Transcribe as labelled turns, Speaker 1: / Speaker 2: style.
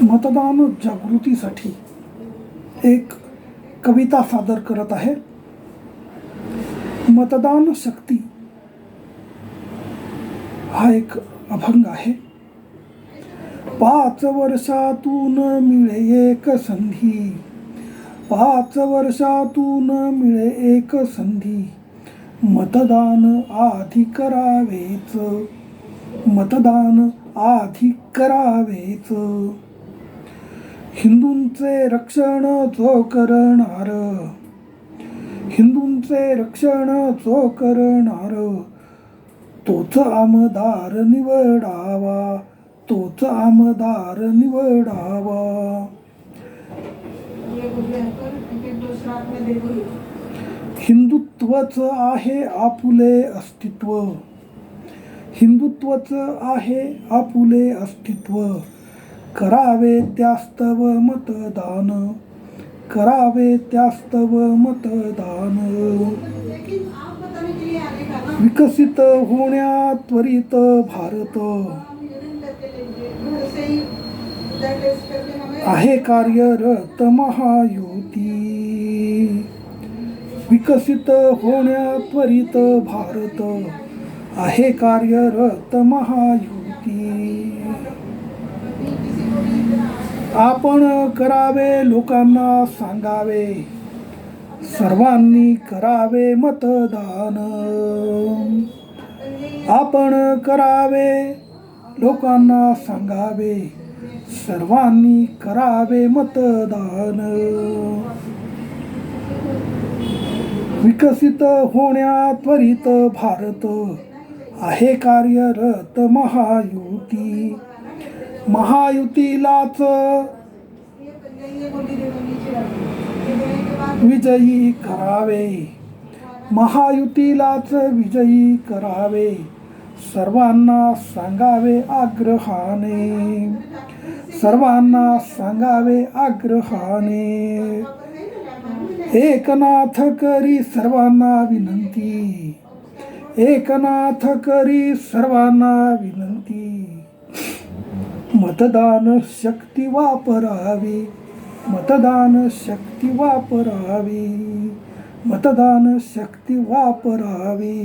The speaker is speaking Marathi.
Speaker 1: मतदान जागृतीसाठी एक कविता सादर करत आहे. मतदान शक्ती हा एक अभंग आहे. 5 वर्षातून मिळे एक संधी, 5 वर्षातून मिळे एक संधी, मतदान आधी करावेच, मतदान आधी करावेच. हिंदूंचे रक्षण जो करणार, हिंदूंचे रक्षण जो करणार, तोच आमदार निवडावा, तोच आमदार निवडावा. हिंदुत्वच आहे आपुले अस्तित्व, हिंदुत्वच आहे आपुले अस्तित्व, करावे त्यास्तव मतदान, करावे त्यास्तव मतदान. विकसित होण्या त्वरित भारत, आहे कार्यरत महायुती. विकसित होण्या त्वरित भारत, आहे कार्यरत महायुती. आपण करावे लोकांना सांगावे, सर्वांनी करावे मतदान. आपण करावे लोकांना सांगावे, सर्वांनी करावे मतदान. विकसित होण्या त्वरित भारत, आहे कार्यरत महायुती. महायुतीलाच विजयी करावे, महायुतीलाच विजयी करावे, सर्वांना सांगावे आग्रहाने, सर्वांना सांगावे आग्रहाने. एकनाथ करी सर्वांना विनंती, एकनाथ करी सर्वांना विनंती, मतदान शक्ती वापरावी, मतदान शक्ती वापरावी, मतदान शक्ती वापरावी.